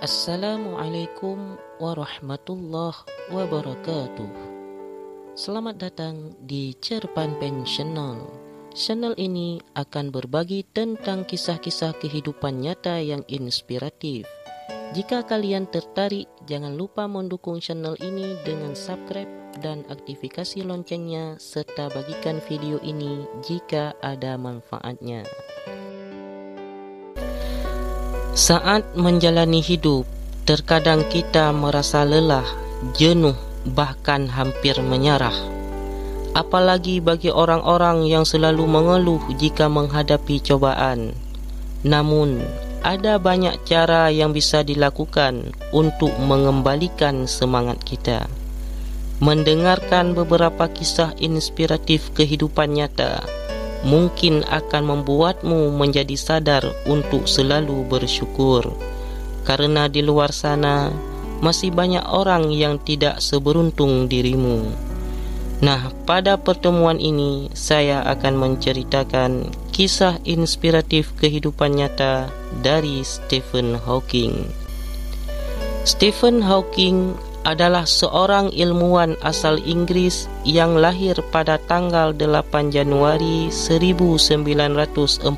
Assalamualaikum warahmatullahi wabarakatuh. Selamat datang di Cerpen Pensional. Channel ini akan berbagi tentang kisah-kisah kehidupan nyata yang inspiratif. Jika kalian tertarik, jangan lupa mendukung channel ini dengan subscribe dan aktifasi loncengnya, serta bagikan video ini jika ada manfaatnya. Saat menjalani hidup, terkadang kita merasa lelah, jenuh, bahkan hampir menyerah. Apalagi bagi orang-orang yang selalu mengeluh jika menghadapi cobaan. Namun, ada banyak cara yang bisa dilakukan untuk mengembalikan semangat kita. Mendengarkan beberapa kisah inspiratif kehidupan nyata mungkin akan membuatmu menjadi sadar untuk selalu bersyukur, karena di luar sana masih banyak orang yang tidak seberuntung dirimu. Nah, pada pertemuan ini saya akan menceritakan kisah inspiratif kehidupan nyata dari Stephen Hawking. Stephen Hawking adalah seorang ilmuwan asal Inggris yang lahir pada tanggal 8 Januari 1942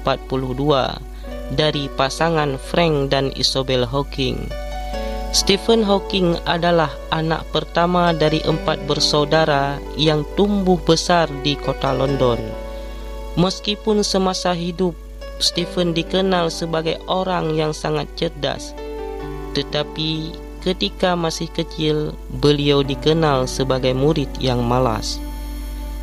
dari pasangan Frank dan Isabel Hawking. Stephen Hawking adalah anak pertama dari 4 bersaudara yang tumbuh besar di kota London. Meskipun semasa hidup Stephen dikenal sebagai orang yang sangat cerdas, tetapi ketika masih kecil, beliau dikenal sebagai murid yang malas.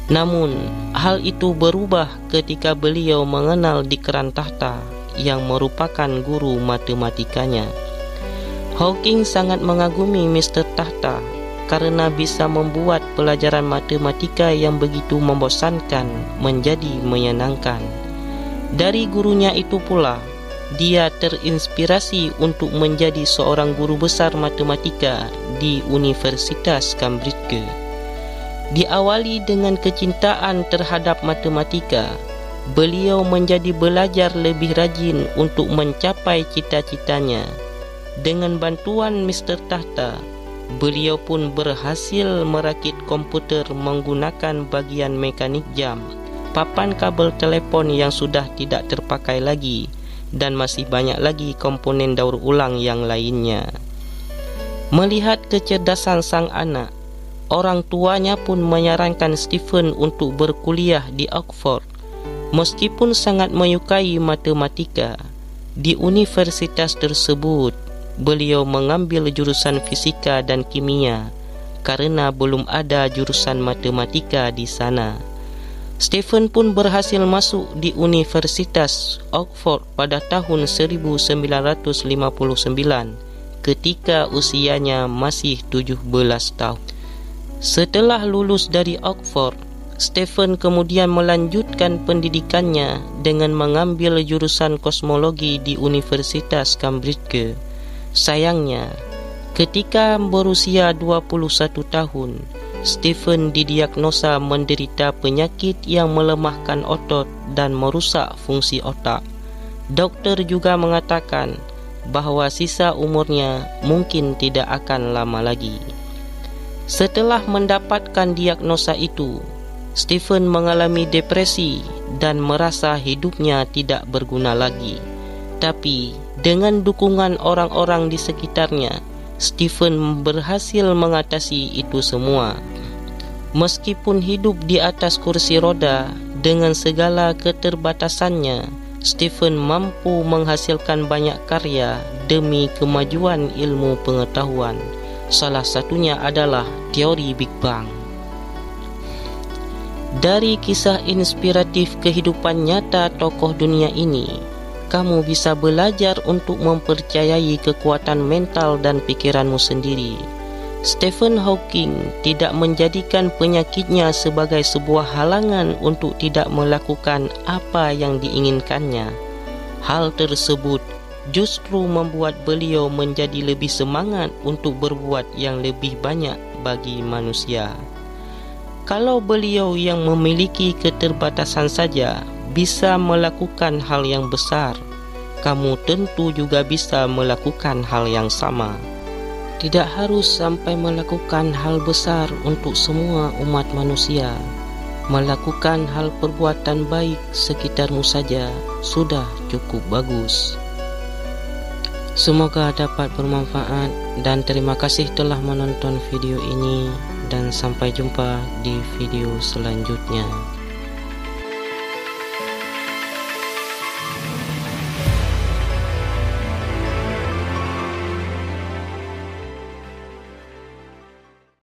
Namun, hal itu berubah ketika beliau mengenal Dikran Tahta yang merupakan guru matematikanya. Hawking sangat mengagumi Mr. Tahta karena bisa membuat pelajaran matematika yang begitu membosankan menjadi menyenangkan. Dari gurunya itu pula, dia terinspirasi untuk menjadi seorang guru besar matematika di Universitas Cambridge. Diawali dengan kecintaan terhadap matematika, beliau menjadi belajar lebih rajin untuk mencapai cita-citanya. Dengan bantuan Mr. Tahta, beliau pun berhasil merakit komputer menggunakan bagian mekanik jam, papan kabel telepon yang sudah tidak terpakai lagi, dan masih banyak lagi komponen daur ulang yang lainnya. Melihat kecerdasan sang anak, orang tuanya pun menyarankan Stephen untuk berkuliah di Oxford. Meskipun sangat menyukai matematika, di universitas tersebut beliau mengambil jurusan fisika dan kimia karena belum ada jurusan matematika di sana. Stephen pun berhasil masuk di Universitas Oxford pada tahun 1959 ketika usianya masih 17 tahun. Setelah lulus dari Oxford, Stephen kemudian melanjutkan pendidikannya dengan mengambil jurusan kosmologi di Universitas Cambridge. Sayangnya, ketika berusia 21 tahun, Stephen didiagnosa menderita penyakit yang melemahkan otot dan merusak fungsi otak. Dokter juga mengatakan bahwa sisa umurnya mungkin tidak akan lama lagi. Setelah mendapatkan diagnosa itu, Stephen mengalami depresi dan merasa hidupnya tidak berguna lagi. Tapi dengan dukungan orang-orang di sekitarnya, Stephen berhasil mengatasi itu semua. Meskipun hidup di atas kursi roda dengan segala keterbatasannya, Stephen mampu menghasilkan banyak karya demi kemajuan ilmu pengetahuan. Salah satunya adalah teori Big Bang. Dari kisah inspiratif kehidupan nyata tokoh dunia ini, kamu bisa belajar untuk mempercayai kekuatan mental dan pikiranmu sendiri. Stephen Hawking tidak menjadikan penyakitnya sebagai sebuah halangan untuk tidak melakukan apa yang diinginkannya. Hal tersebut justru membuat beliau menjadi lebih semangat untuk berbuat yang lebih banyak bagi manusia. Kalau beliau yang memiliki keterbatasan saja bisa melakukan hal yang besar, kamu tentu juga bisa melakukan hal yang sama. Tidak harus sampai melakukan hal besar untuk semua umat manusia. Melakukan hal perbuatan baik sekitarmu saja sudah cukup bagus. Semoga dapat bermanfaat dan terima kasih telah menonton video ini dan sampai jumpa di video selanjutnya.